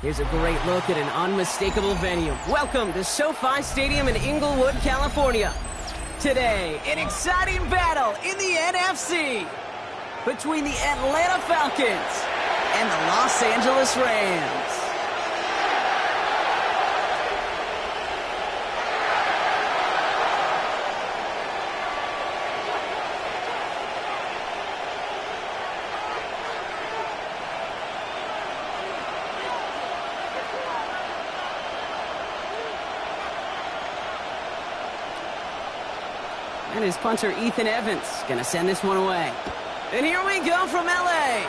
Here's a great look at an unmistakable venue. Welcome to SoFi Stadium in Inglewood, California. Today, an exciting battle in the NFC between the Atlanta Falcons and the Los Angeles Rams. And his punter, Ethan Evans, going to send this one away. And here we go from L.A.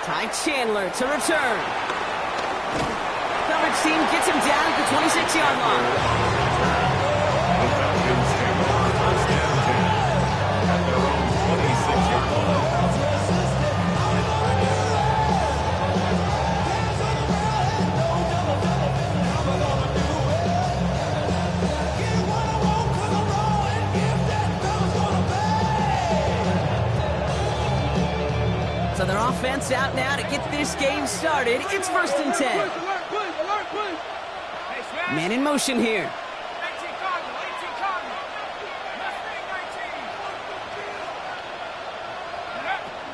Ty Chandler to return. Coverage team gets him down at the 26-yard line. So their offense out now to get this game started. It's 1st and 10. Man in motion here.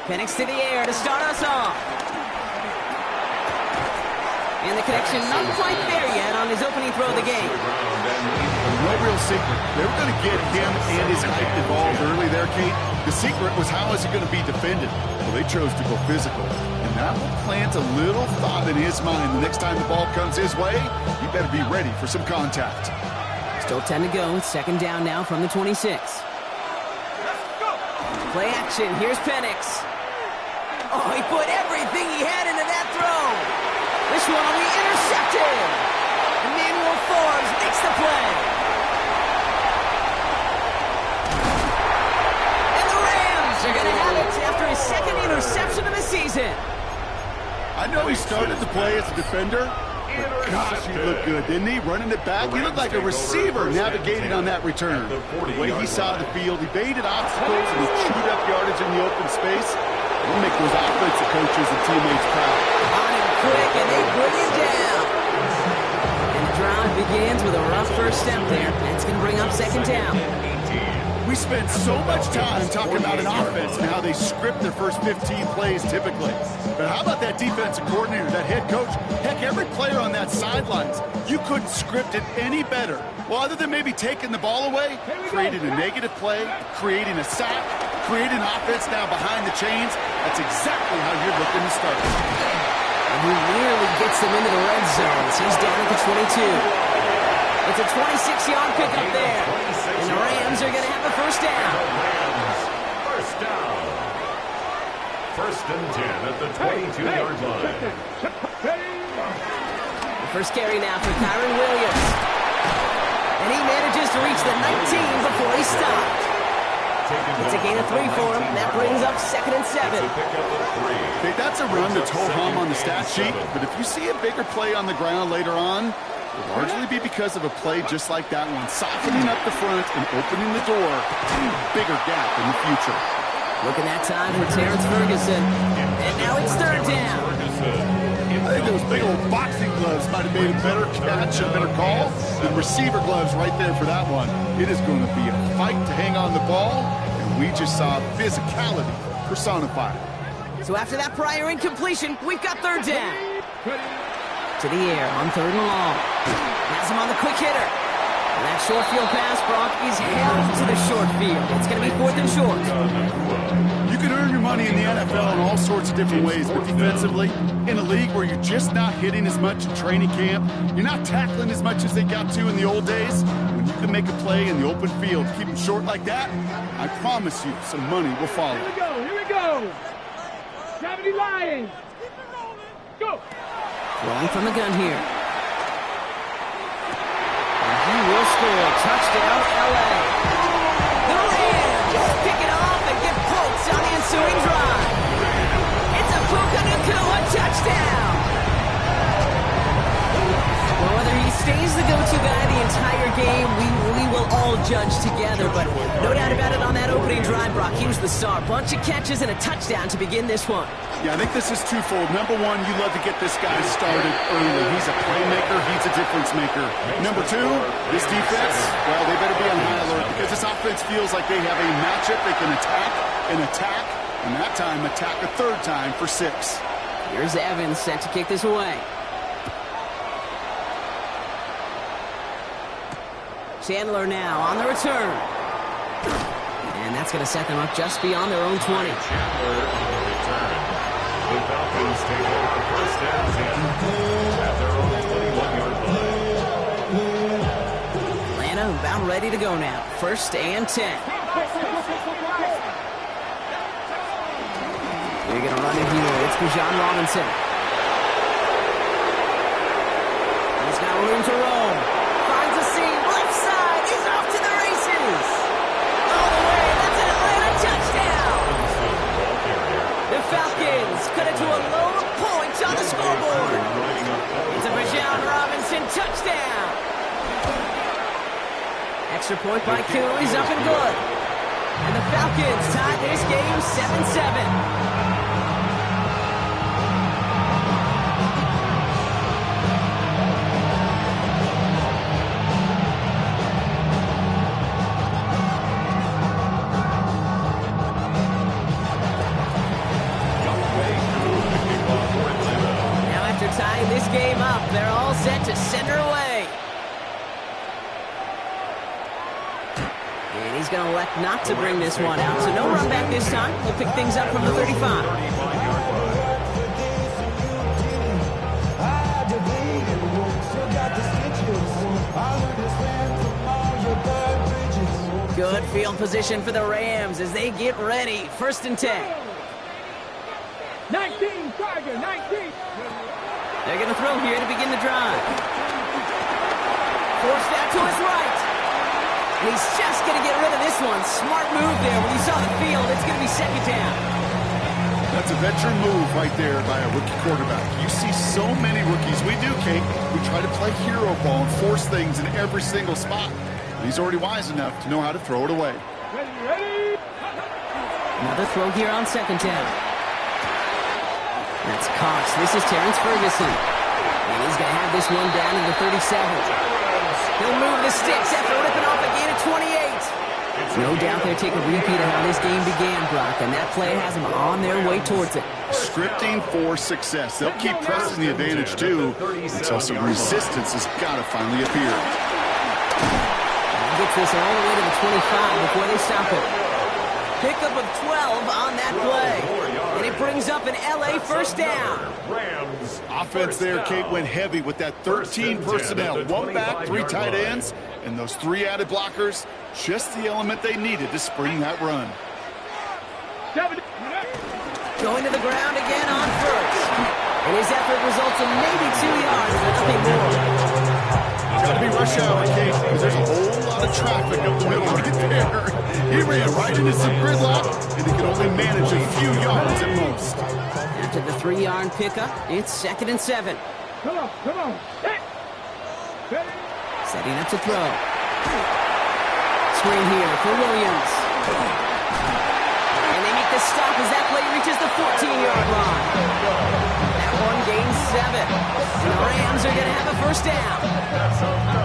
Penix to the air to start us off. And the connection not quite there yet on his opening throw of the game. No real secret. They were going to get him and his height involved early there, Kate. The secret was how is it going to be defended? Well, they chose to go physical. And that will plant a little thought in his mind. The next time the ball comes his way, he better be ready for some contact. Still 10 to go. 2nd down now from the 26. Play action. Here's Penix. Oh, he put everything he had into that throw. This one will be intercepted. Emmanuel Forbes makes the play. And the Rams are going to have it after his 2nd interception of the season. I know he started the play as a defender, but gosh, he looked good, didn't he? Running it back, he looked like a receiver navigating on that return. The way he saw the field, he baited obstacles and he chewed up yardage in the open space. We'll make those offensive coaches and teammates proud. On him quick, and they bring him down. And the drive begins with a rough first step there. That's going to bring up 2nd down. We spend so much time talking about an offense and how they script their first 15 plays typically. But how about that defensive coordinator, that head coach? Heck, every player on that sidelines, you couldn't script it any better. Well, other than maybe taking the ball away, creating a negative play, creating a sack, creating offense now behind the chains. That's exactly how you're looking to start. And he nearly gets them into the red zone. He's down at the 22. It's a 26-yard pickup there. And the Rams are going to have a 1st down. First down. 1st and 10 at the 22-yard line. The first carry now for Kyren Williams. And he manages to reach the 19 before he stopped. It's a gain of 3 for him. That brings up 2nd and 7. Okay, that's a run that's ho-hum on the stat sheet, but if you see a bigger play on the ground later on, it'll largely be because of a play just like that one, softening up the front and opening the door to a bigger gap in the future. Looking that time for Terrence Ferguson. And now it's 3rd down. I think those big old boxing gloves might have made a better catch and a better call than receiver gloves right there for that one. It is going to be a fight to hang on the ball, and we just saw physicality personified. So after that prior incompletion, we've got 3rd down. To the air on 3rd and long. Has him on the quick hitter. And that short field pass, Brock, is held to the short field. It's going to be 4th and short. You can earn your money in the NFL in all sorts of different ways, but defensively, in a league where you're just not hitting as much in training camp, you're not tackling as much as they got to in the old days, when you can make a play in the open field, keep them short like that, I promise you some money will follow. Here we go. Gravity Lions. Go. Rolling from the gun here. And he will score. Touchdown, L.A. The Rams pick it off and get points on the ensuing drive. It's a Puka Nacua touchdown. Well, whether he stays the go-to guy the entire game, we will all judge together, but no doubt about it on that opening drive, Brock, he was the star. Bunch of catches and a touchdown to begin this one. Yeah, I think this is twofold. Number one, you love to get this guy started early. He's a playmaker. He's a difference maker. Number two, this defense, well, they better be on high alert because this offense feels like they have a matchup they can attack, and that time attack a third time for 6. Here's Evans set to kick this away. Chandler now on the return. And that's going to set them up just beyond their own 20. Chandler on the return. The Falcons take over first and 10 at their own 21-yard line. Atlanta about ready to go now. First and 10. They're going to run it here. It's Bijan Robinson. He's got room to roll. Finds a seam. Left side. He's off to the races. All the way. That's an Atlanta touchdown. The Falcons cut it to a low point on the scoreboard. It's a Bijan Robinson touchdown. Extra point by Koo. He's up and good. And the Falcons tie this game 7-7. Tying this game up. They're all set to send her away. And he's going to elect not to bring this one out. So no run back this time. We'll pick things up from the 35. Good field position for the Rams as they get ready. First and 10. 19, Tiger, 19. They're going to throw here to begin the drive. Forced out to his right. And he's just going to get rid of this one. Smart move there. When you saw the field, it's going to be second down. That's a veteran move right there by a rookie quarterback. You see so many rookies. We do, Kate. We try to play hero ball and force things in every single spot. And he's already wise enough to know how to throw it away. Ready. Another throw here on second down. That's Cox. This is Terrence Ferguson. And he's going to have this one down in the 37. He'll move the sticks after ripping off a gain of 28. No doubt they'll take a repeat of how this game began, Brock, and that play has them on their way towards it. Scripting for success. They'll keep pressing the advantage, too, until some resistance has got to finally appear. And gets this all the way to the 25 before they stop it. Pickup of 12 on that play. And it brings up an LA first down. Offense there, Kate, went heavy with that 13 personnel. 1 back, 3 tight ends, and those 3 added blockers. Just the element they needed to spring that run. Going to the ground again on first. And his effort results in maybe 2 yards, but nothing more. Got to be rush hour, Kate, because there's a whole lot of traffic up the middle right there. He ran right into some gridlock, and he can only manage a few yards at most. After the 3-yard pickup, it's second and 7. Come on. Hey. Setting up to throw. Screen here for Williams. And they make the stop as that play reaches the 14-yard line. That one gains 7. And the Rams are going to have a first down.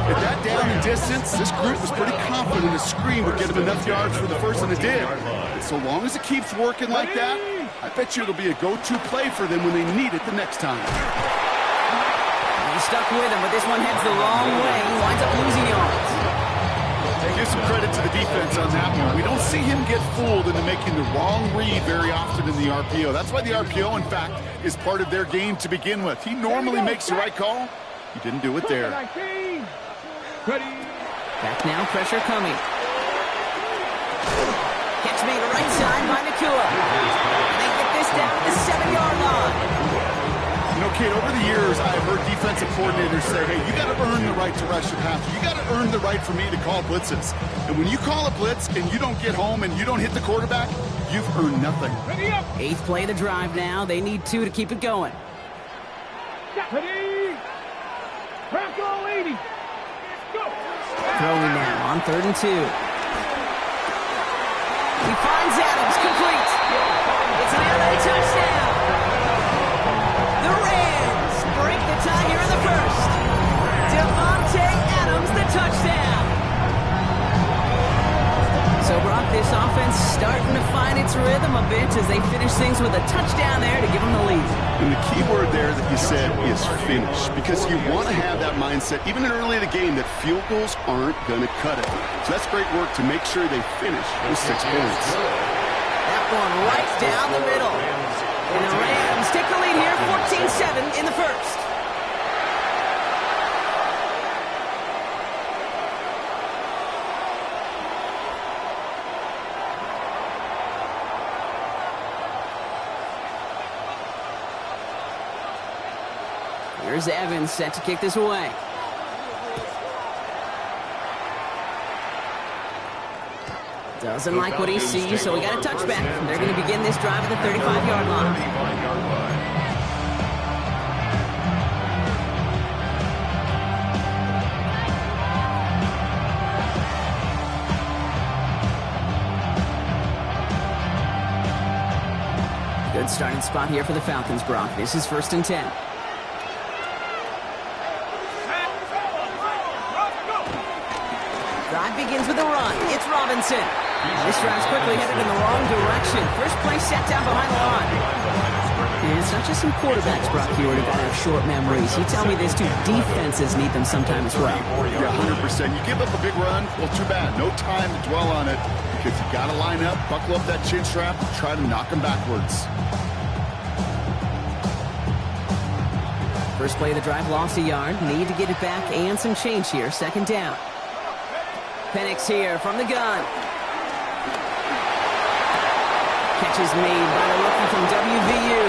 At that down and distance, this group was pretty confident a screen would get him enough yards for the first, and it did. And so long as it keeps working like that, I bet you it'll be a go-to play for them when they need it the next time. He's stuck with him, but this one heads the wrong way. He winds up losing yards. Give some credit to the defense on that one. We don't see him get fooled into making the wrong read very often in the RPO. That's why the RPO, in fact, is part of their game to begin with. He normally makes the right call. He didn't do it there. Back now, pressure coming. Catch made right side by Nakua. And they get this down at the 7-yard line. You know, Kate, over the years, I've heard defensive coordinators say, hey, you got to earn the right to rush your passer. You got to earn the right for me to call blitzes. And when you call a blitz and you don't get home and you don't hit the quarterback, you've earned nothing. 8th play of the drive now. They need 2 to keep it going. Ready. Press all 80. Throwing now on 3rd and 2. He finds Adams, complete. It's an LA touchdown. The Rams break the tie here in the first. Devontae Adams, the touchdown. So, Brock, this offense starting to find its rhythm a bit as they finish things with a touchdown there to give them the lead. And the key word there that you said is finish, because you want to have that mindset, even early in the game, that field goals aren't going to cut it. So that's great work to make sure they finish with 6 points. That one right down the middle. And the Rams take the lead here, 14-7 in the first. Here's Evans set to kick this away. Doesn't like what he sees, so we got a touchback. They're going to begin this drive at the 35-yard line. Good starting spot here for the Falcons, Brock. This is 1st and 10. Drive begins with a run. It's Robinson. This drive's quickly headed in the wrong direction. First play set down behind the line. And it's not just some quarterbacks, Brock, here who got to have short memories. You tell me this too. Defenses need them sometimes as well. Yeah, 100%. You give up a big run, well, too bad. No time to dwell on it because you got to line up, buckle up that chin strap, and try to knock them backwards. First play of the drive lost a yard. Need to get it back and some change here. 2nd down. Penix here from the gun. Catch is made by the rookie from WVU.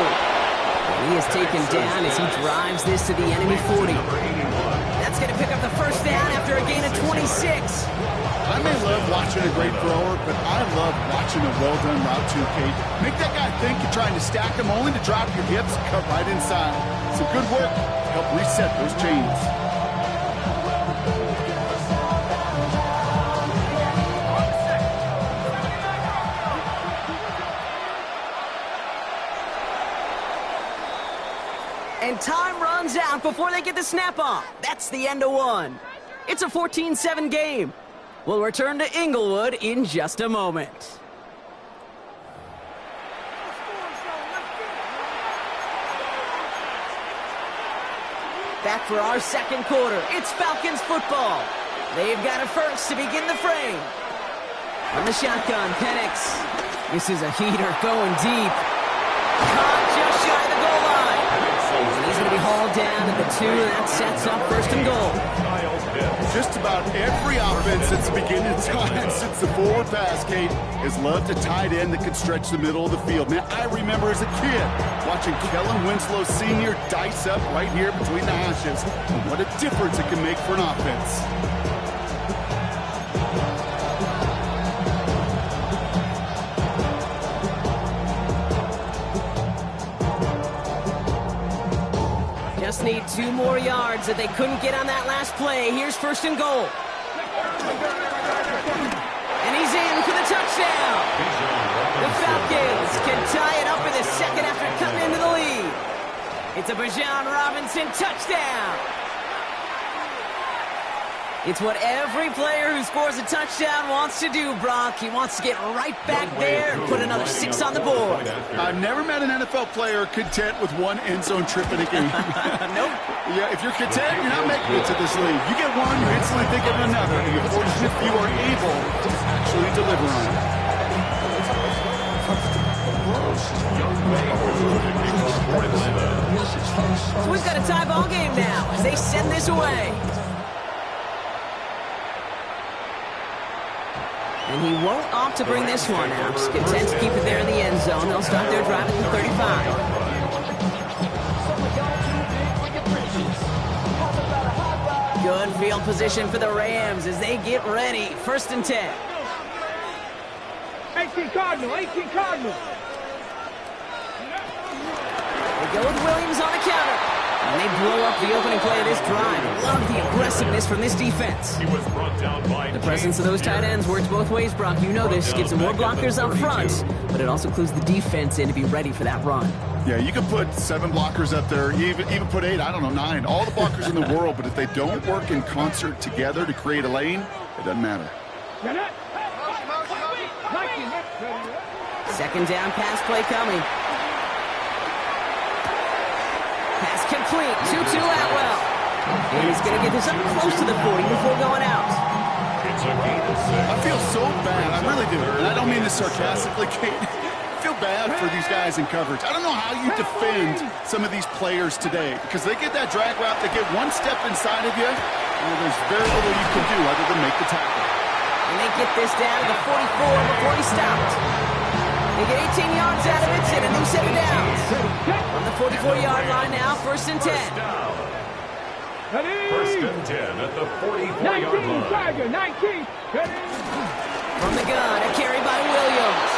And he is taken down as he drives this to the enemy 40. That's going to pick up the first down after a gain of 26. I may love watching a great thrower, but I love watching a well-done route too, Kate. Make that guy think you're trying to stack him only to drop your hips and cut right inside. Some good work to help reset those chains. And time runs out before they get the snap off. That's the end of one. It's a 14-7 game. We'll return to Inglewood in just a moment. Back for our 2nd quarter. It's Falcons football. They've got a first to begin the frame. From the shotgun, Penix. This is a heater going deep. Caught just shy of the goal line. He's going to be hauled down at the 2, and that sets up 1st and goal. Just about every offense since the beginning of time, since the forward pass, Kate, has loved a tight end that can stretch the middle of the field. Man, I remember as a kid watching Kellen Winslow Sr. dice up right here between the hashes. And what a difference it can make for an offense. Just need 2 more yards that they couldn't get on that last play. Here's 1st and goal. And he's in for the touchdown. The Falcons can tie it up in the 2nd after cutting into the lead. It's a Bijan Robinson touchdown. It's what every player who scores a touchdown wants to do, Brock. He wants to get right back there and put another 6 on the board. I've never met an NFL player content with one end zone trip in a game. Nope. Yeah, if you're content, you're not making it to this league. You get one, you instantly think of another, and you're fortunate if you are able to actually deliver on it. So we've got a tie ball game now as they send this away. And he won't opt to bring this one out. Just content to keep it there in the end zone. They'll start their drive at the 35. Good field position for the Rams as they get ready. 1st and 10. 18 Cardinal, 18 Cardinal. They go with Williams on the counter. And they blow up the opening play of this drive. Love the aggressiveness from this defense. He was brought down by The presence of those tight ends works both ways, Brock. You know this. Gives them more blockers up front, but it also clues the defense in to be ready for that run. Yeah, you can put 7 blockers up there, even put 8, I don't know, 9, all the blockers in the world, but if they don't work in concert together to create a lane, it doesn't matter. Second down pass play coming. Pass complete. 2-2 Atwell. And he's going to get this up close to the 40 before going out. It's a gain of 6. I feel so bad, I really do, and I don't mean this sarcastically, Kate. I feel bad for these guys in coverage. I don't know how you defend some of these players today, because they get that drag route, they get one step inside of you, and there's very little you can do other than make the tackle. And they get this down to the 44 before he stopped. They get 18 yards out of it and a new set of downs. On the 44-yard line now, 1st and 10. First and 10 at the 44-yard 19, line. Tiger, 19. From the gun, a carry by Williams.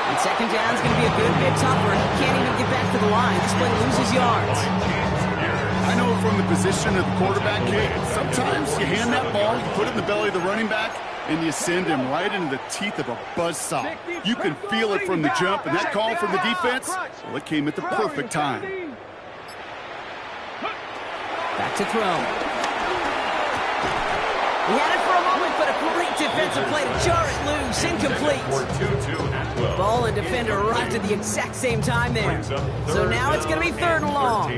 And second down's going to be a good bit tougher. He can't even get back to the line. This play loses yards. I know from the position of the quarterback, Kate, sometimes you hand that ball, you put it in the belly of the running back, and you send him right into the teeth of a buzzsaw. You can feel it from the jump, and that call from the defense, well, it came at the perfect time. Back to throw. He had it for a moment, but a great defensive play to jar it loose. Incomplete. For 2-2 Atwell. Ball and defender arrived at the exact same time there. So now it's going to be 3rd and long.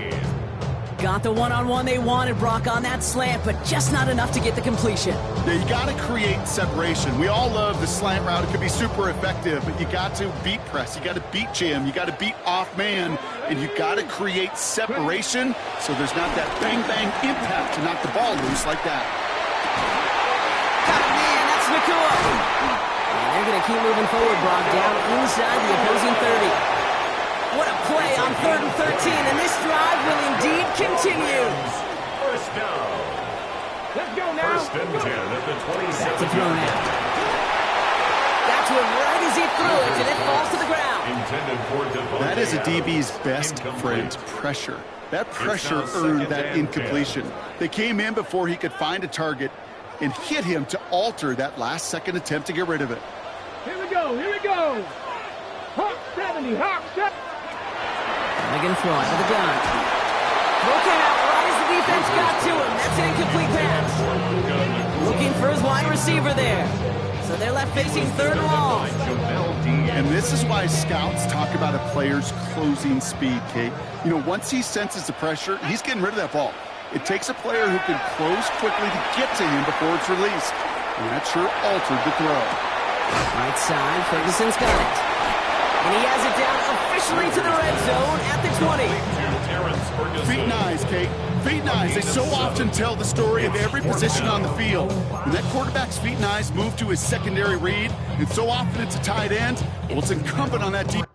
Got the one-on-one they wanted, Brock, on that slant, but just not enough to get the completion. Yeah, you got to create separation. We all love the slant route. It could be super effective, but you got to beat press. You got to beat jam. You got to beat off man, and you got to create separation so there's not that bang-bang impact to knock the ball loose like that. Got him, man. That's Nakua. And they're going to keep moving forward, Brock, down inside the opposing 30. What a play on 3rd and 13, and this drive will indeed continue. First down. Let's go now. First and 10 at the 27. That's a throw now. Got to him right as he threw it, and it falls to the ground. Intended for Devontae That is a Adams. DB's best friend, pressure. That pressure earned that incompletion. They came in before he could find a target and hit him to alter that last-second attempt to get rid of it. Here we go. Here we go. Hawk 70. Hawk 70. Again throwing to the gun. Broken out right as the defense got to him. That's an incomplete pass. Looking for his wide receiver there. So they're left facing 3rd and long. And this is why scouts talk about a player's closing speed, Kate. You know, once he senses the pressure, he's getting rid of that ball. It takes a player who can close quickly to get to him before it's released. And that sure altered the throw. Right side, Ferguson's got it. And he has it down officially to the red zone at the 20. Feet and eyes, Kate. Feet and eyes. They so often tell the story of every position on the field. When that quarterback's feet and eyes move to his secondary read, and so often it's a tight end, well, it's incumbent on that defense.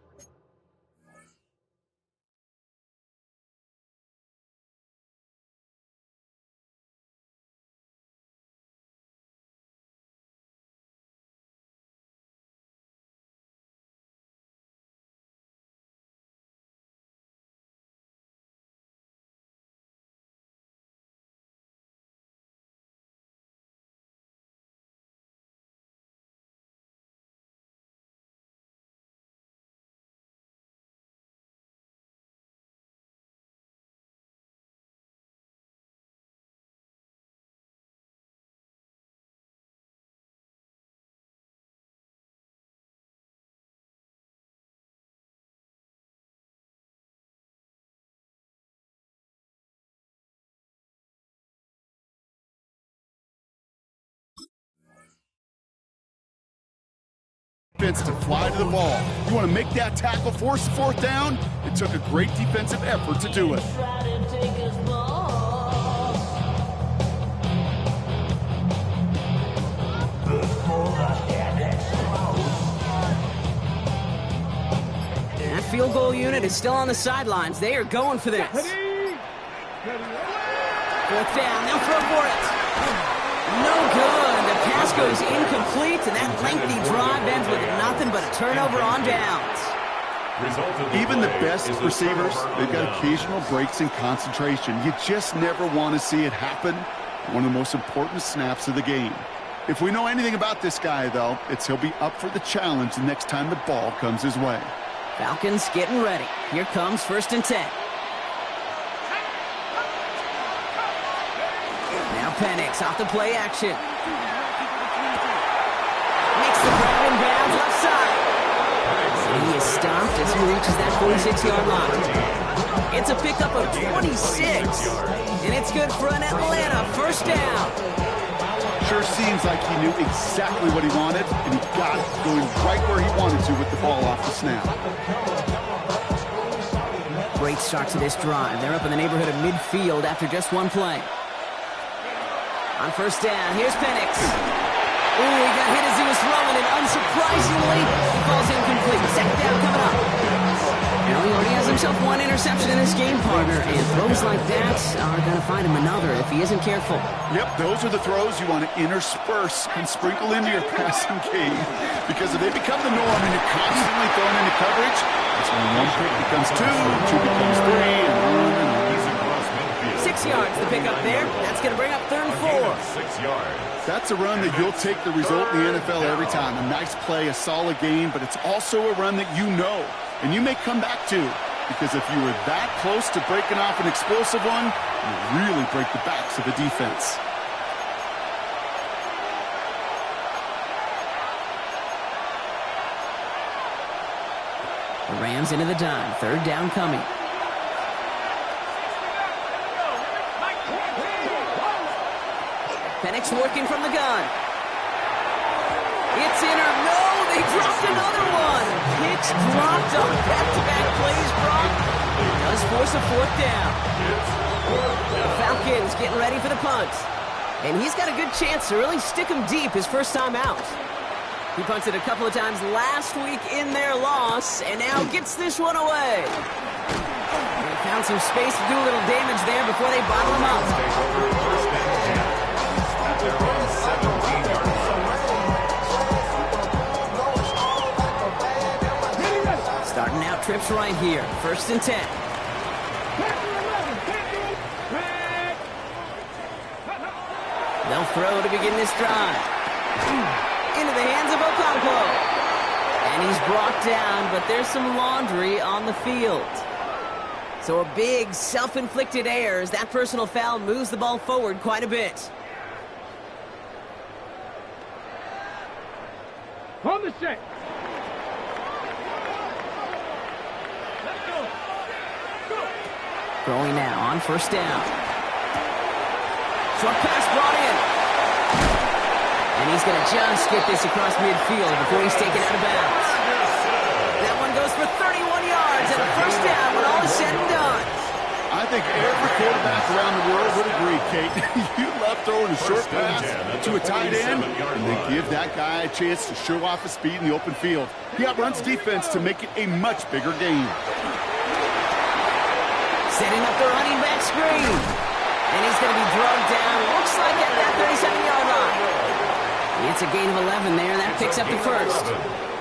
To fly to the ball. You want to make that tackle, force the 4th down? It took a great defensive effort to do it. That field goal unit is still on the sidelines. They are going for this. 4th down, they'll throw for it. No good. The pass goes incomplete, and that lengthy drive ends with nothing but a turnover on downs. Even the best receivers, they've got occasional breaks in concentration. You just never want to see it happen. One of the most important snaps of the game. If we know anything about this guy, though, it's he'll be up for the challenge the next time the ball comes his way. Falcons getting ready. Here comes 1st and 10. Now Penix off the play action. Makes the grab in bounds left side. And he is stopped as he reaches that 46-yard line. It's a pickup of 26. And it's good for an Atlanta 1st down. Sure seems like he knew exactly what he wanted, and he got it going right where he wanted to with the ball off the snap. Great start to this drive. They're up in the neighborhood of midfield after just one play. On 1st down, here's Penix. Ooh, he got hit as he was throwing, and unsurprisingly, he falls incomplete. 2nd down coming up. You know, he already has himself one interception in this game, partner, and throws like that are going to find him another if he isn't careful. Yep, those are the throws you want to intersperse and sprinkle into your passing game, because if they become the norm and you're constantly thrown into coverage, that's when one pick becomes two becomes three, and on and on. 6 yards the pickup there. That's going to bring up 3rd and 4. 6 yards. That's a run that you'll take the result in the NFL every time. A nice play, a solid game, but it's also a run that you know, and you may come back to, because if you were that close to breaking off an explosive one, you really break the backs of the defense. The Rams into the dime. 3rd down coming. Penix working from the gun. It's in or no, they dropped another one. Picks dropped on back-to-back plays, Brock. Does force a 4th down. The Falcons getting ready for the punt. And he's got a good chance to really stick him deep his first time out. He punted a couple of times last week in their loss, and now gets this one away. They found some space to do a little damage there before they bottle him up. Starting out trips right here. 1st and 10. They'll throw to begin this drive. Into the hands of Okonkwo. And he's brought down, but there's some laundry on the field. So a big self-inflicted error as that personal foul moves the ball forward quite a bit. On the set. Throwing now on 1st down. Short pass brought in. And he's going to just get this across midfield before he's taken out of bounds. That one goes for 31 yards and a 1st down when all is said and done. I think every quarterback around the world would agree, Kate. You love throwing a short pass to a tight end and then give that guy a chance to show off his speed in the open field. He outruns defense to make it a much bigger game. Setting up the running back screen. And he's going to be drugged down. Looks like at that 37-yard line. It's a gain of 11 there. That picks up the 1st.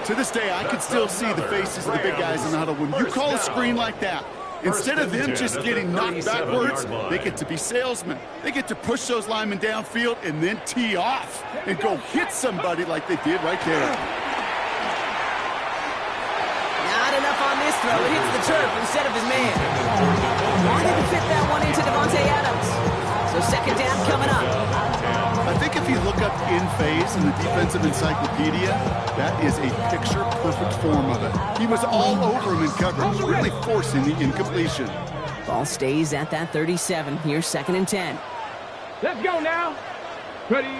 To this day, I can still see the faces of the big guys in the huddle. When you call a screen like that, instead of them just getting knocked backwards, they get to be salesmen. They get to push those linemen downfield and then tee off and go hit somebody like they did right there. Not enough on this throw. It hits the turf instead of his man. Wanted to fit that one into Devontae Adams. So 2nd down coming up. I think if you look up in phase in the defensive encyclopedia, that is a picture-perfect form of it. He was all over him in coverage, really forcing the incompletion. Ball stays at that 37. Here's 2nd and 10. Let's go now. Ready.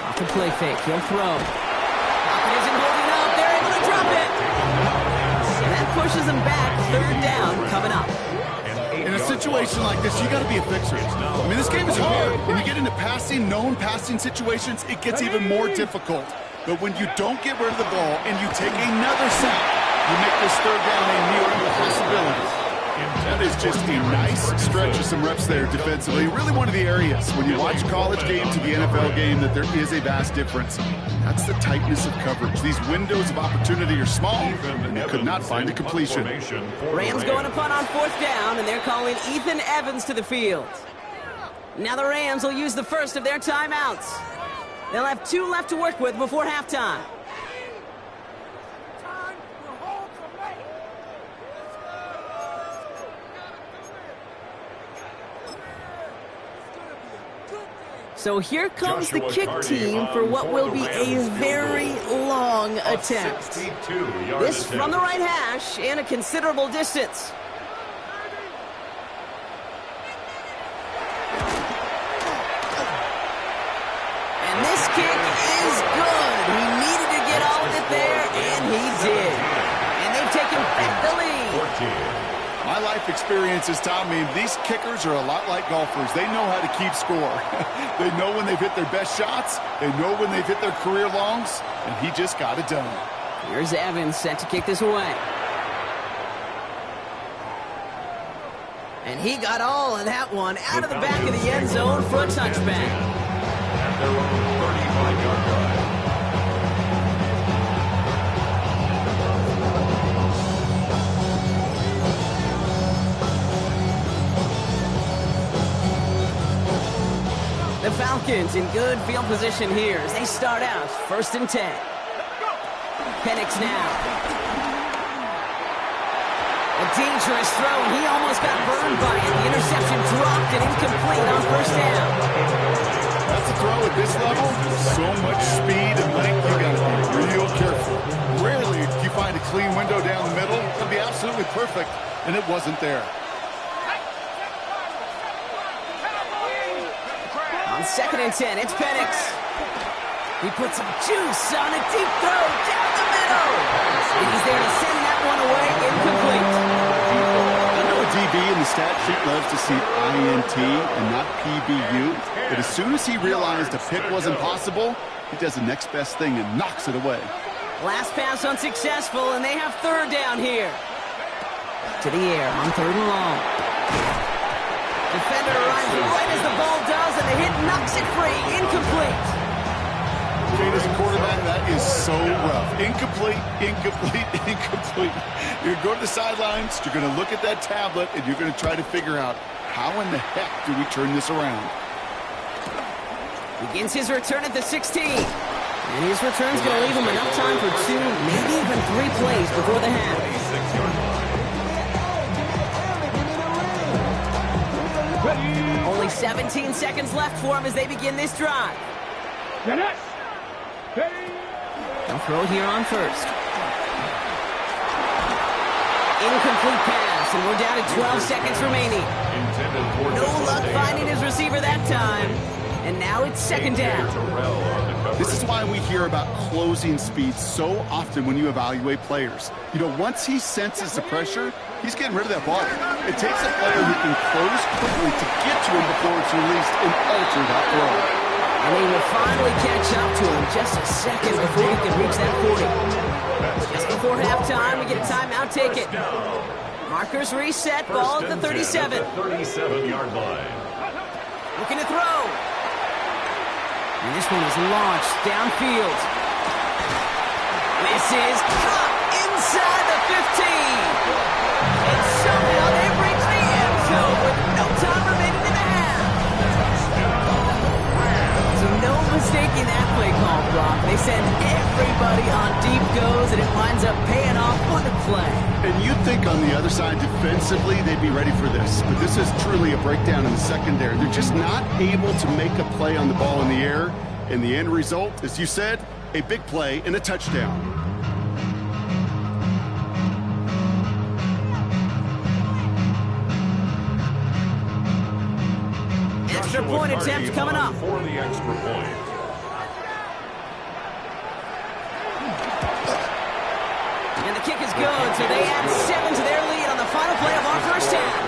Off the play fake. He'll throw. Pocket isn't holding up. They're able to drop it. And that pushes them back. 3rd down coming up. In a situation like this, you got to be a fixer. I mean, this game is hard. When you get into known passing situations, it gets even more difficult. But when you don't get rid of the ball and you take another sack, you make this 3rd down a near impossibility. That is just a nice stretch of some reps there defensively. Really one of the areas when you watch college game to the NFL game that there is a vast difference. That's the tightness of coverage. These windows of opportunity are small, and they could not find a completion. Rams going to punt on 4th down, and they're calling Ethan Evans to the field. Now the Rams will use the first of their timeouts. They'll have 2 left to work with before halftime. So here comes the kick team for what will be a very long attempt. This from the right hash and a considerable distance. And this kick is good. He needed to get all of it there, and he did. And they've taken back the lead. My life experience has taught me these kickers are a lot like golfers. They know how to keep score. They know when they've hit their best shots. They know when they've hit their career longs. And he just got it done. Here's Evans set to kick this away. And he got all of that one out of the back of the end zone for a touchback. At their own 35-yard line. The Falcons in good field position here as they start out 1st and 10. Penix now. A dangerous throw, and he almost got burned by it. The interception dropped and incomplete on 1st down. That's a throw at this level. So much speed and length, you got to be real careful. Rarely do you find a clean window down the middle. It'd be absolutely perfect, and it wasn't there. On 2nd and 10, it's Penix. He puts some juice on a deep throw down the middle. He's there to send that one away, incomplete. I know a DB in the stat sheet loves to see INT and not PBU, but as soon as he realized a pick wasn't possible, he does the next best thing and knocks it away. Last pass unsuccessful, and they have 3rd down here. To the air on 3rd and long. Defender arrives right as the ball does, and the hit knocks it free. Incomplete. Jade, as a quarterback, that is so rough. Incomplete, incomplete, incomplete. You're going to go to the sidelines, you're going to look at that tablet, and you're going to try to figure out how in the heck do we turn this around. Begins his return at the 16. And his return's going to leave him enough time for 2, maybe even 3 plays before the half. 26-yard line. Only 17 seconds left for him as they begin this drive. They'll throw here on 1st. Incomplete pass, and we're down to 12 seconds remaining. No luck finding his receiver that time. And now it's 2nd down. This is why we hear about closing speed so often when you evaluate players. You know, once he senses the pressure, he's getting rid of that ball. It takes a player who can close quickly to get to him before it's released and alter that throw. And he will finally catch up to him just a second before he can reach that 40. Just before halftime, we get a timeout taken. Markers reset, ball at the 37. 37-yard line. Looking to throw. And this one is launched downfield. This is caught inside the 15. And somehow they've reached the end zone with no time remaining in the half. So no mistaking that play call, Brock. They send everybody on deep goes, and it winds up paying off on the play. And you'd think on the other side defensively they'd be ready for this. But this is truly a breakdown in the secondary. They're just not able to make a play on the ball in the air. And the end result, as you said, a big play and a touchdown. Extra point attempt coming up. For the extra point. And the kick is good, so they add 7 to their lead on the final play of our first half.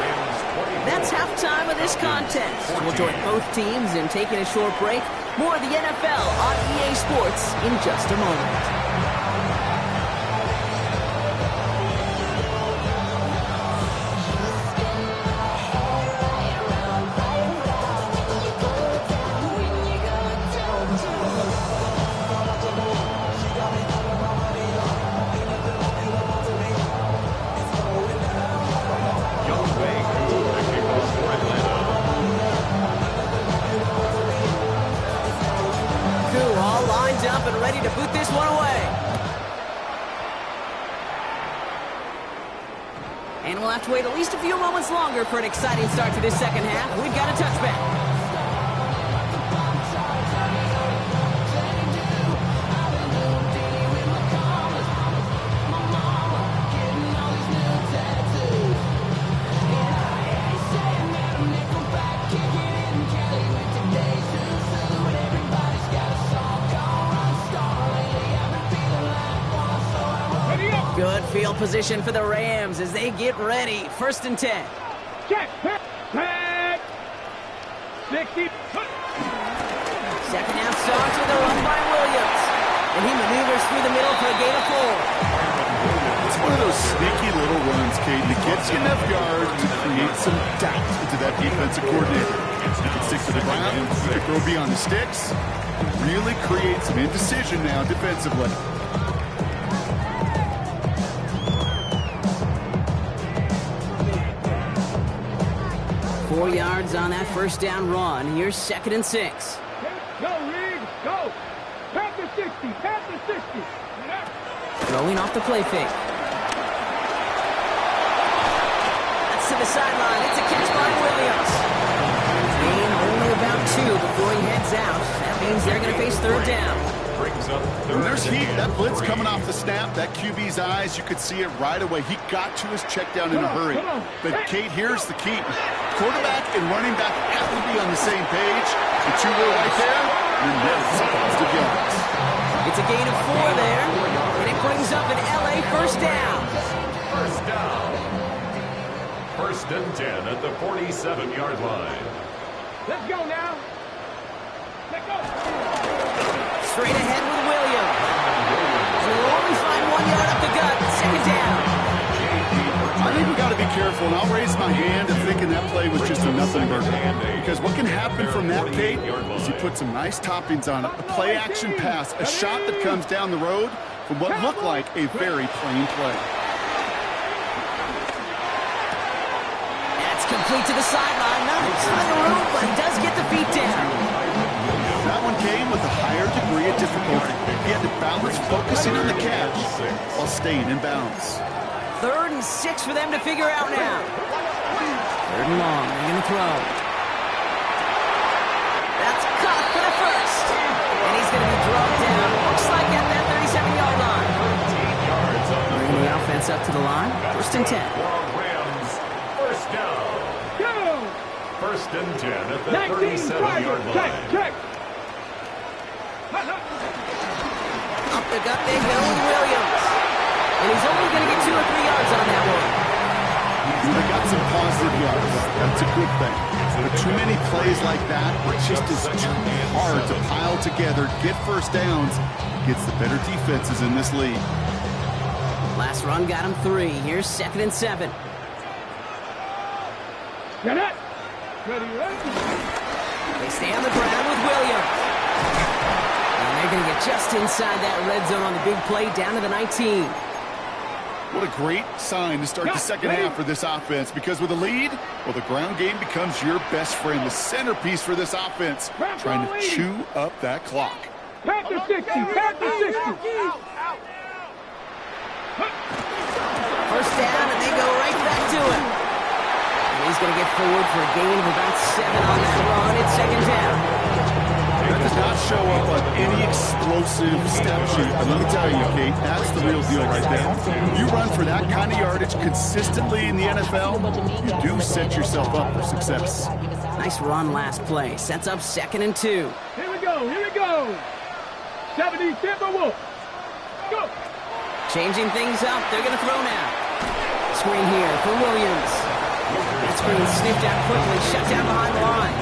That's halftime of this contest. We'll join both teams in taking a short break. More of the NFL on EA Sports in just a moment. Njoku all lined up and ready to boot this one away. And we'll have to wait at least a few moments longer for an exciting start to this second half. We've got a touchback. Good field position for the Rams as they get ready. 1st and 10. Check, pack, 60. Second half starts with a run by Williams. And he maneuvers through the middle for a gain of 4. It's one of those sneaky little runs, Kate, that gets you enough yards to create some doubt into that defensive coordinator. You can stick to the ground, you can throw beyond the sticks, really create some indecision now defensively. 4 yards on that 1st down run. Here's 2nd and 6. Go, Reed, go. Pass the 60, pass the 60. Throwing off the play fake. That's to the sideline. It's a catch by Williams. Gain only about 2 before he heads out. That means they're going to face 3rd down. When there's heat, that blitz coming off the snap, that QB's eyes, you could see it right away. He got to his check down in a hurry. But, Kate, here's the key. Quarterback and running back have to be on the same page. The two were right there, and then some positive yards. It's a gain of 4 there, and it brings up an LA 1st down. 1st and 10 at the 47-yard line. Let's go now. Let's go. Straight ahead with Williams. We'll only find 1 yard up the gut. 2nd down. I think we got to be careful, and I'll raise my hand and thinking that play was just a nothing burger. Because what can happen from that, Kate, is you put some nice toppings on it. A play-action pass, a shot that comes down the road from what looked like a very plain play. That's complete to the sideline. Not a ton of room, but he does get the feet down. That one came with a higher degree of difficulty. He had to balance focusing on the catch while staying in bounds. 3rd and 6 for them to figure out now. 3rd and long. They're going to throw. That's caught for the 1st. And he's going to be dropped down. Looks like at that 37-yard line. Bringing the offense up to the line. 1st and 10. Rams, 1st down. Go. 1st and 10 at the 37-yard line. Check. Up the gut they go with Williams. And he's only going to get 2 or 3 yards on that one. They got some positive yards. That's a good thing. But too many plays like that, it just is too hard to pile together, get 1st downs, gets the better defenses in this league. Last run got him 3. Here's 2nd and 7. Get it. Ready. They stay on the ground with Williams. And they're going to get just inside that red zone on the big play down to the 19. What a great sign to start the second half for this offense, because with a lead, well, the ground game becomes your best friend, the centerpiece for this offense, trying to chew up that clock. Pass the 60, pass the 60. 1st down, and they go right back to him. And he's going to get forward for a gain of about 7 on that run. It's 2nd down. That does not show up on any explosive step sheet. But let me tell you, Kate, that's the real deal right there. You run for that kind of yardage consistently in the NFL, you do set yourself up for success. Nice run last play. Sets up 2nd and 2. Here we go. 70 Timberwolves. Go. Changing things up. They're going to throw now. Screen here for Williams. That screen sniffed out quickly. Shut down behind the line.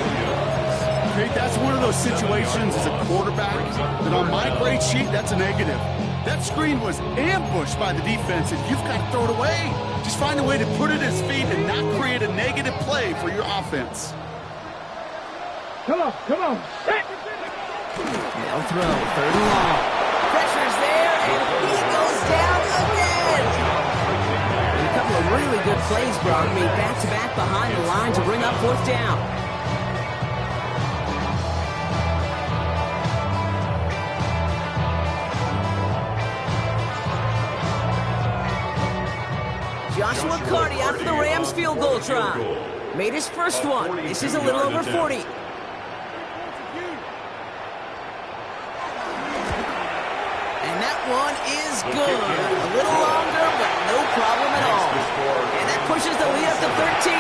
Kate, that's one of those situations as a quarterback that on my grade sheet, that's a negative. That screen was ambushed by the defense, and you've got to throw it away. Just find a way to put it at his feet and not create a negative play for your offense. Come on. They'll throw. 3rd and long. Pressure's there, and he goes down again. And a couple of really good plays, Brock, made back-to-back behind the line to bring up 4th down. Joshua Carty out for the Rams field goal try. Made his first one. This is a little over 40. And that one is good. A little longer, but no problem at all. And that pushes the lead up to 13.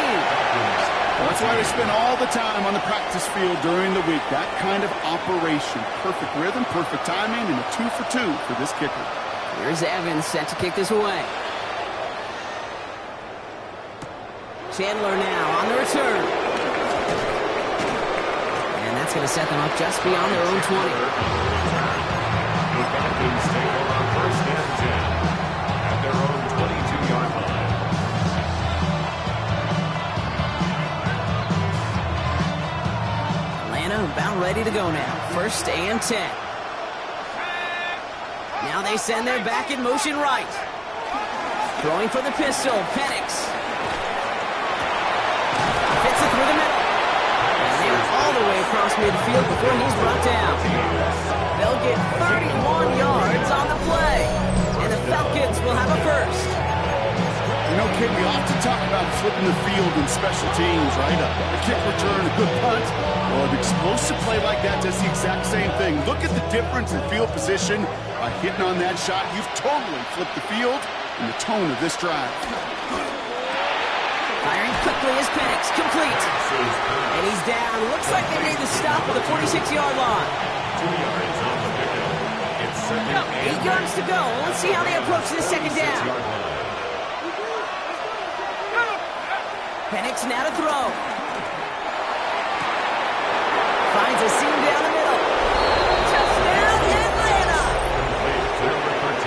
That's why they spend all the time on the practice field during the week. That kind of operation. Perfect rhythm, perfect timing, and a 2 for 2 for this kicker. Here's Evans set to kick this away. Chandler now on the return. And that's going to set them up just beyond their own 20. The Falcons take over first and 10 at their own 22-yard line. Atlanta about ready to go now. First and 10. Now they send their back in motion right. Throwing for the pistol, Penix. Fits it through the middle. And they're all the way across midfield before he's brought down. They'll get 31 yards on the play. And the Falcons will have a first. You know, kid, we often talk about flipping the field in special teams, right? A kick return, a good punt. Well, an explosive play like that does the exact same thing. Look at the difference in field position. By hitting on that shot, you've totally flipped the field and the tone of this drive. Firing quickly is Penix, complete. And he's down. Looks like they made the stop at the 46-yard line. 2 yards on the pickup. It's second and 8 yards to go. Let's see how they approach this second down. Penix now to throw. Finds a seam down the middle. Touchdown, Atlanta!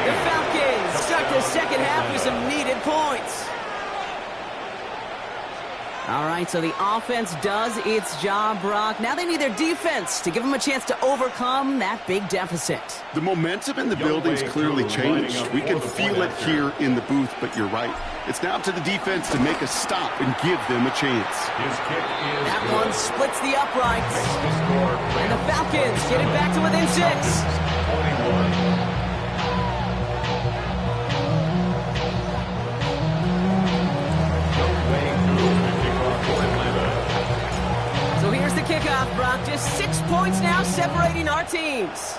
The Falcons start the second half with some needed points. All right, so the offense does its job, Brock. Now they need their defense to give them a chance to overcome that big deficit. The momentum in the building's clearly changed. We can feel it here in the booth, but you're right. It's now up to the defense to make a stop and give them a chance. his kick is That good. one splits the uprights. Makes the score And the Falcons get it back to within 6. 21. So here's the kickoff, Brock. Just 6 points now separating our teams.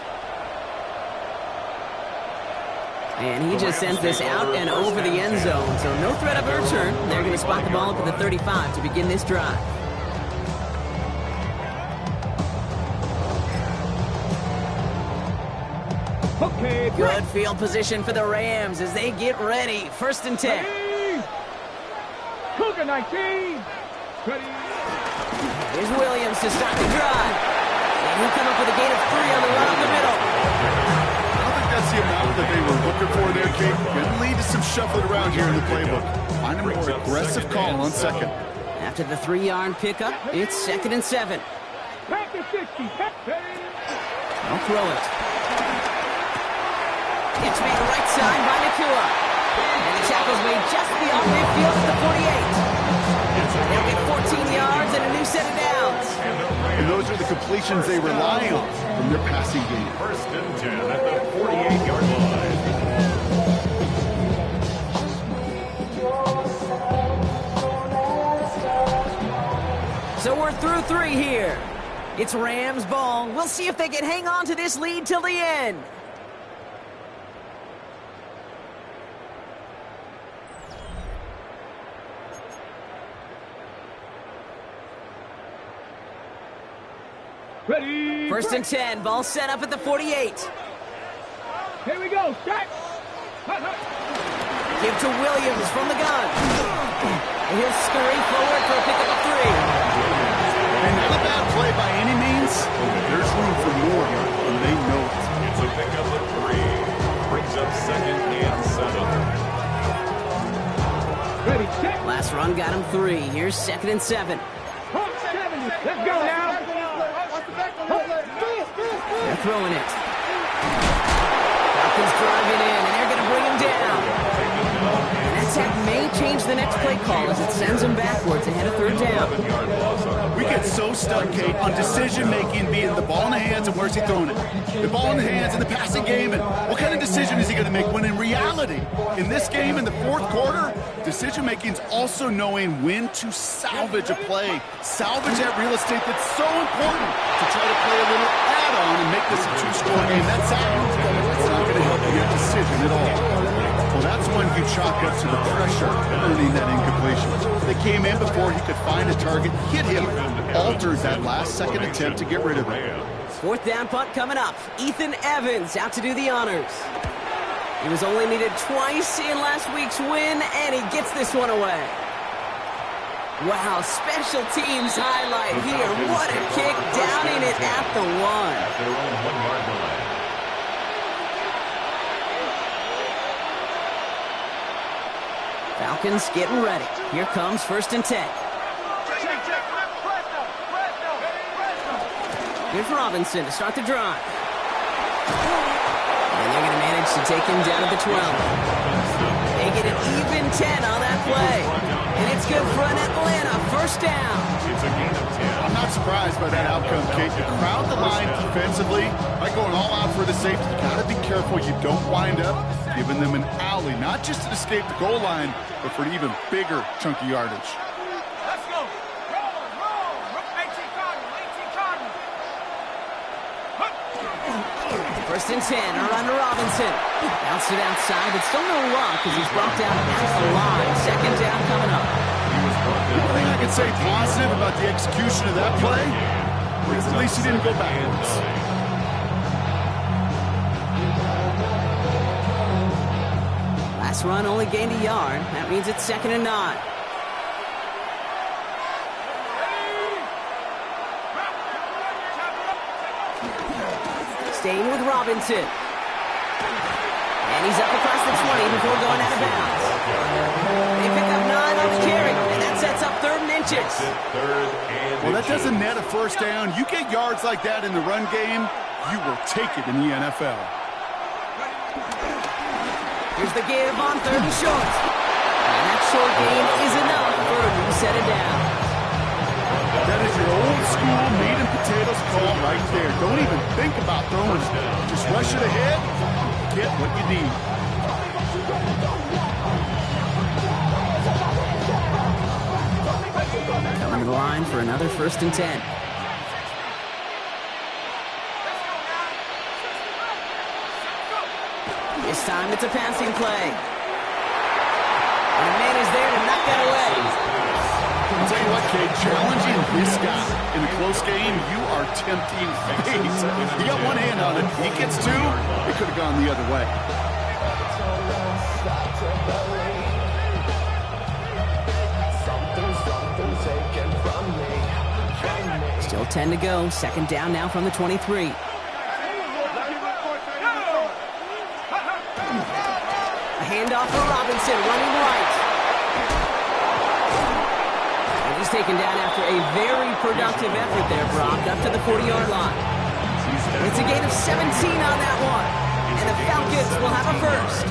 And he just sends this out and over the end zone. So no threat of a return. They're going to spot the ball up at the 35 to begin this drive. Okay, Good field position for the Rams as they get ready. First and 10. ready. Cougar 19. Ready. Here's Williams to start the drive. And he'll come up with a gain of 3 on the run up the middle. I don't think that's the amount that they were looking for there, Kate. Going to lead to some shuffling around here in the playbook. Find a more aggressive call on second. After the 3-yard pickup, it's 2nd and 7. Back to 60. Ready. I'll throw it. It's made right side by Nakua. And the tackle's made just beyond midfield at the 48. They'll get 14 yards and a new set of downs. And those are the completions they rely on from their passing game. First and 10 at the 48-yard line. So we're through 3 here. It's Rams ball. We'll see if they can hang on to this lead till the end. Ready. First and 10, ball set up at the 48. Here we go. Start. Give to Williams from the gun. And he'll scurry forward for a pickup of 3. And not a bad play by any means. There's room for more, and they know it. It's a pickup of 3. Brings up second and 7. Ready. Set. Last run got him 3. Here's 2nd and 7. Hawk 70. Let's go now. They're throwing it. Falcons driving in, and they're going to bring him down. And that's sack may change the next play call as it sends them backwards ahead of third down. We get so stuck, Kate, on decision-making being the ball in the hands and where's he throwing it. The ball in the hands in the passing game, and what kind of decision is he going to make? When in reality, in this game, in the fourth quarter, decision-making is also knowing when to salvage a play. Salvage that real estate that's so important to try to play a little add-on and make this a two-score game. That's not going to help you get a decision at all. Well, that's when you chalk up to the pressure earning that incompletion. They came in before he could find a target, hit him, altered that last-second attempt to get rid of it. Fourth down punt coming up. Ethan Evans out to do the honors. He was only needed twice in last week's win, and he gets this one away. Wow, special teams highlight here. What a kick, downing it at the 1. At their own 1-yard line. Falcons getting ready. Here comes 1st and 10. Here's Robinson to start the drive. And they're going to manage to take him down at the 12. They get an even 10 on that play. And it's good for an Atlanta 1st down. It's a gain of 10. I'm not surprised by that outcome, Kate. You crowd the line defensively by going all out for the safety. You got to be careful you don't wind up giving them an alley, not just to escape the goal line, but for an even bigger chunky yardage. Let's go. Roll. 18 Cardinal. 1st and 10, around to Robinson. Bounced it outside, but still no luck as he's brought down at the line. 2nd down coming up. The only thing I can say positive about the execution of that play is at least he didn't go backwards. Last run only gained a yard. That means it's 2nd and 9. Staying with Robinson. And he's up across the 20 before going out of bounds. They pick up 9 on the carry, and that sets up 3rd and inches. Well, that doesn't net a 1st down. You get yards like that in the run game, you will take it in the NFL. Here's the give on 3rd and short. And that short gain is enough for a reset it down. That is your old school meat and potatoes call right there. Don't even think about throwing it. Just rush it ahead, get what you need. Coming to the line for another 1st and 10. This time it's a passing play. And a man is there to knock that away. I'll tell you what, Kate, challenging this guy in a close game, you are tempting fate. You got one hand on it. He gets 2, it could have gone the other way. Still 10 to go. 2nd down now from the 23. A handoff for Robinson, running right. And he's taken down after a very productive effort there, Brock, up to the 40-yard line. It's a gain of 17 on that one. And the Falcons will have a 1st.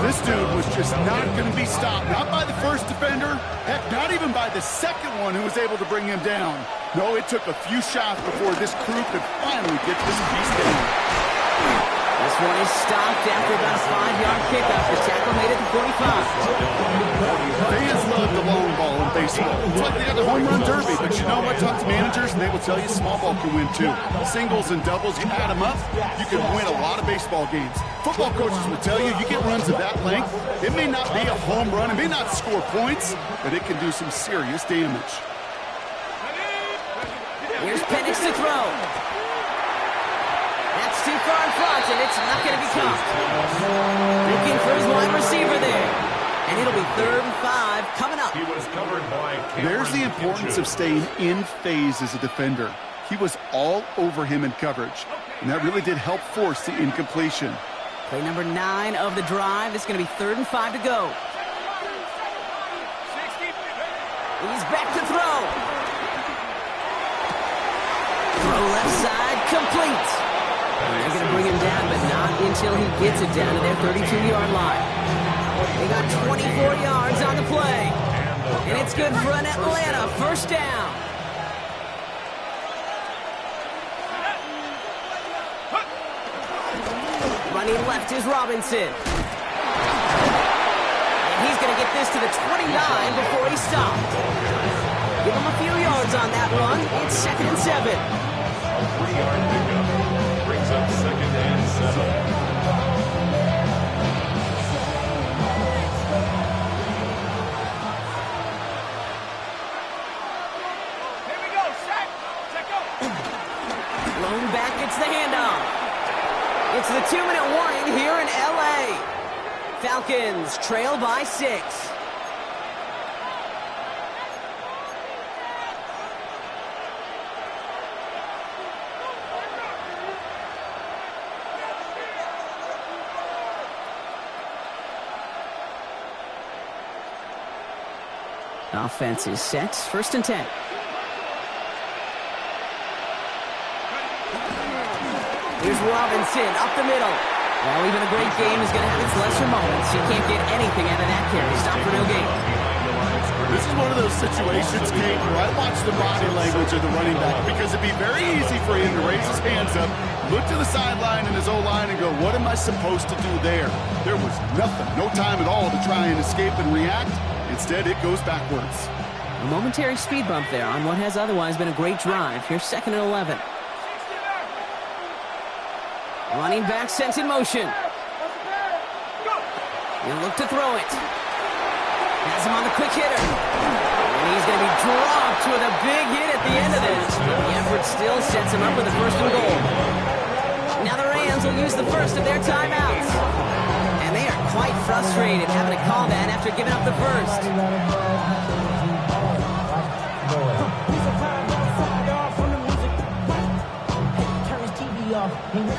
This dude was just not going to be stopped. Not by the 1st defender. Heck, not even by the 2nd one who was able to bring him down. No, it took a few shots before this crew could finally get this beast down. This one is stopped after about a 5-yard pickup. The tackle made it to 45. Fans love the long ball in baseball. It's like they got the home run derby, but you know what? Talk to managers and they will tell you small ball can win too. Singles and doubles, you add them up, you can win a lot of baseball games. Football coaches will tell you, you get runs of that length, it may not be a home run, it may not score points, but it can do some serious damage. Here's Penix to throw. That's too far in front, and it's not going to be caught. Looking for his wide receiver there. And it'll be 3rd and 5 coming up. He was covered by There's the importance of staying in phase as a defender. He was all over him in coverage, and that really did help force the incompletion. Play number 9 of the drive. It's going to be 3rd and 5 to go. He's back to throw. Throw left side, complete. They're going to bring him down, but not until he gets it down to their 32-yard line. They got 24 yards on the play. And it's good for an Atlanta first down. Running left is Robinson. And he's going to get this to the 29 before he stopped. Give him a few yards on that run. It's 2nd and 7. A 3-yard pickup brings up 2nd and 7. Lone back gets the handoff. It's the 2-minute warning here in L.A. Falcons trail by 6. Offense is set. 1st and 10. Here's Robinson up the middle. Well, even a great game is going to have its lesser moments. You can't get anything out of that carry. Stop for no gain. This is one of those situations, Kate, where I watch the body language of the running back because it'd be very easy for him to raise his hands up, look to the sideline and his O-line and go, what am I supposed to do there? There was nothing, no time at all to try and escape and react. Instead, it goes backwards. A momentary speed bump there on what has otherwise been a great drive. Here's 2nd and 11. Running back sent in motion. He'll look to throw it. Has him on the quick hitter. And he's going to be dropped with a big hit at the end of this. But the effort still sets him up with a 1st and goal. Now the Rams will use the first of their timeouts. And they are quite frustrated having to call that after giving up the first.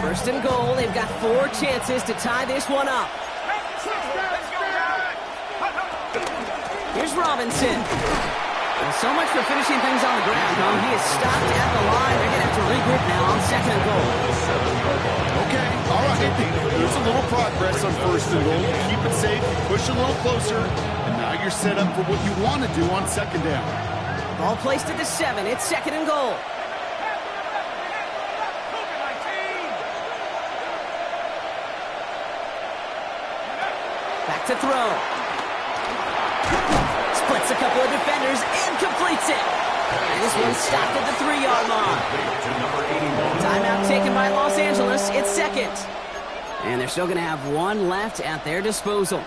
1st and goal. They've got 4 chances to tie this one up. Here's Robinson. Well, so much for finishing things on the ground, huh? He is stopped at the line. They're going to have to regroup now on 2nd and goal. Okay, all right. There's a little progress on 1st and goal. Keep it safe, push a little closer, and now you're set up for what you want to do on 2nd down. Ball placed at the 7. It's 2nd and goal. Back to throw. Splits a couple of defenders and completes it. And this one's stopped at the 3-yard line. Timeout taken by Los Angeles. It's 2nd. And they're still going to have 1 left at their disposal.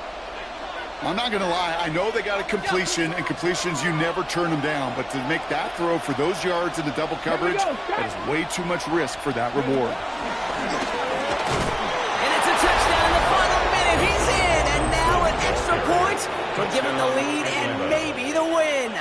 I'm not going to lie. I know they got a completion, and completions, you never turn them down. But to make that throw for those yards into double coverage, that is way too much risk for that reward. And it's a touchdown in the final minute. He's in, and now an extra point will give him the lead and maybe the win.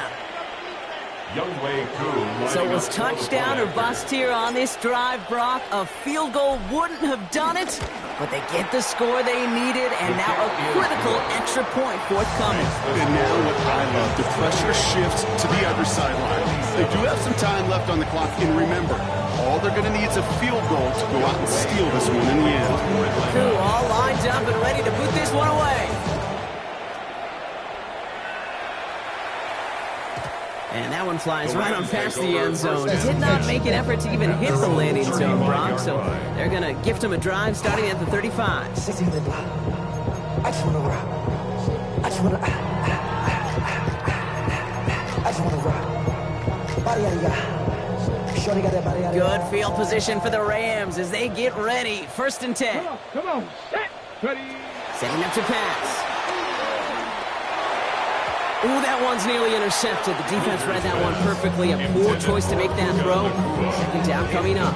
So it was touchdown or bust here on this drive, Brock. A field goal wouldn't have done it, but they get the score they needed, and now a critical extra point forthcoming. And now what I love, the pressure shifts to the other sideline. They do have some time left on the clock, and remember, all they're going to need is a field goal to go out and steal this one in the end. Crew all lined up and ready to boot this one away. And that one flies right on past the end zone. Did not make an effort to even hit the landing zone, Brock, so they're going to gift him a drive starting at the 35. I just want to rock. I just want to rock. Good field position for the Rams as they get ready. 1st and 10. Come on. Set. Ready. Setting up to pass. Ooh, that one's nearly intercepted. The defense read that one perfectly. A poor choice to make that throw. 2nd down coming up.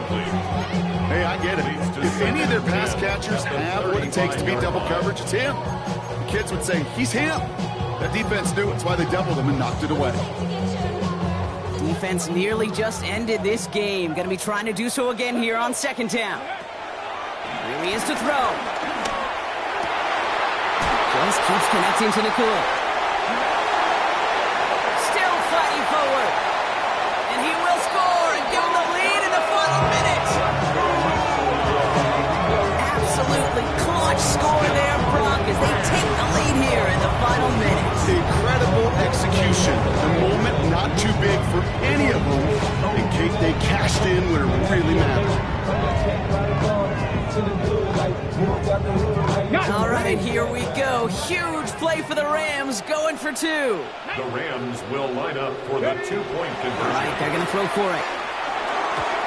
Hey, I get it. If any of their pass catchers have what it takes to beat double coverage, it's him. The kids would say, he's him. That defense knew it. That's why they doubled him and knocked it away. Defense nearly just ended this game. Going to be trying to do so again here on 2nd down. Here he is to throw. Just keeps connecting to Nakua. Still fighting forward. And he will score and give him the lead in the final minute. Absolutely clutch score there, Brock, as they take the lead here. for any of them. And Kate, they cashed in where it really mattered. All right, here we go. Huge play for the Rams, going for 2. The Rams will line up for the 2-point conversion. All right, they're going to throw for it.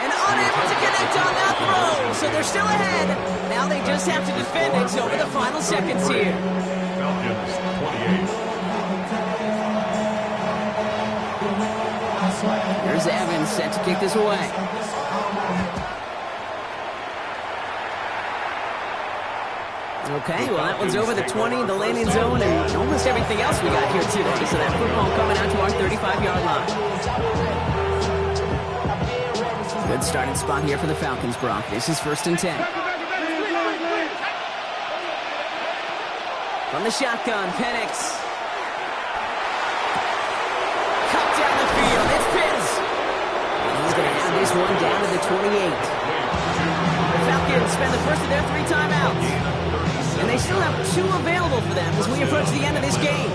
And unable to connect on that throw, so they're still ahead. Now they just have to defend it over the final seconds here. Falcons 28. Here's Evans set to kick this away. Okay, well, that one's over the 20, the landing zone, and almost everything else we got here today. So that football coming out to our 35-yard line. Good starting spot here for the Falcons, Brock. This is 1st and 10. From the shotgun, Penix. Cut down the field. It's Pitts. And he's going to have this one down to the 28. The Falcons spend the first of their 3 timeouts. And they still have 2 available for them as we approach the end of this game.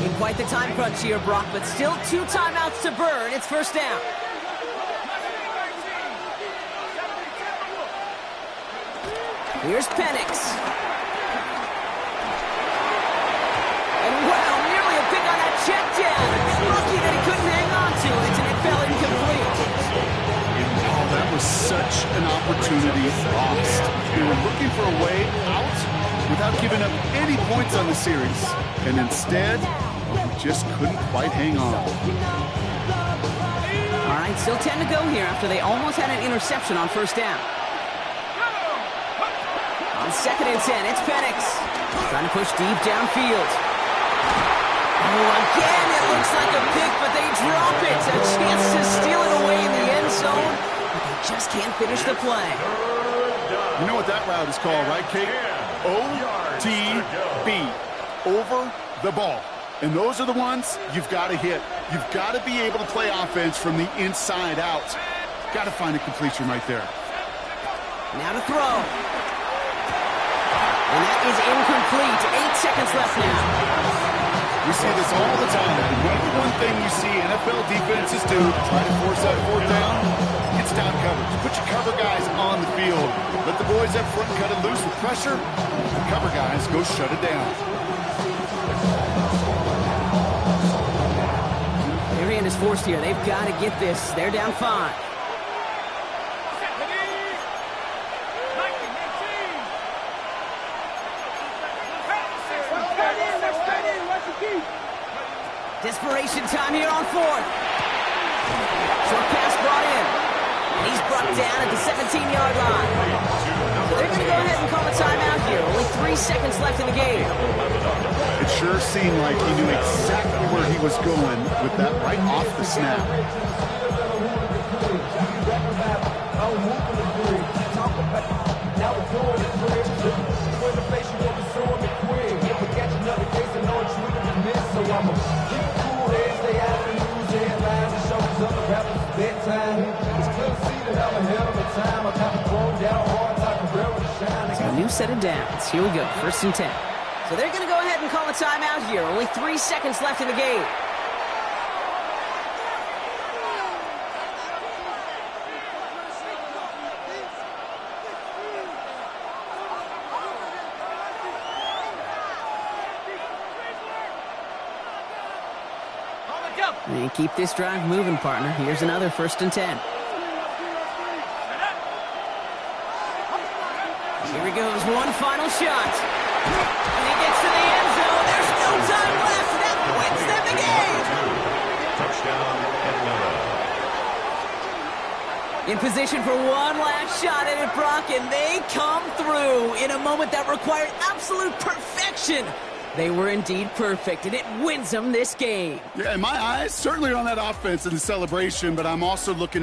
In quite the time crunch here, Brock, but still 2 timeouts to burn. It's 1st down. Here's Penix. And wow, nearly a pick on that check down. Lucky that he couldn't hang on to it, and it fell incomplete. Oh, that was such an opportunity lost. They were looking for a way out without giving up any points on the series. And instead, just couldn't quite hang on. All right, still 10 to go here after they almost had an interception on 1st down. On 2nd and 10, it's Penix. Trying to push deep downfield. Oh, again, it looks like a pick, but they drop it. A chance to steal it away in the end zone, but they just can't finish the play. You know what that route is called, right, Kate? OTB. Over the ball. And those are the ones you've got to hit. You've got to be able to play offense from the inside out. Got to find a completion right there. Now to throw. And that is incomplete. 8 seconds left now. We see this all the time. The number one thing you see NFL defenses do to try to force that 4th down, it's down coverage. Put your cover guys on the field. Let the boys up front cut it loose with pressure. The cover guys go shut it down. Their hand is forced here. They've got to get this. They're down 5. Desperation time here on 4th. Short pass brought in. And he's brought down at the 17-yard line. So they're going to go ahead and call a timeout here. Only 3 seconds left in the game. It sure seemed like he knew exactly where he was going with that right off the snap. So a new set of downs. Here we go, 1st and 10. So they're going to go ahead and call a timeout here. Only 3 seconds left in the game. And keep this drive moving, partner. Here's another 1st and 10. Here he goes, one final shot. And he gets to the end zone. There's no time left. That wins them the game. Touchdown, Atlanta. In position for one last shot at it, Brock, and they come through in a moment that required absolute perfection. They were indeed perfect, and it wins them this game. Yeah, in my eyes, certainly on that offense and the celebration, but I'm also looking at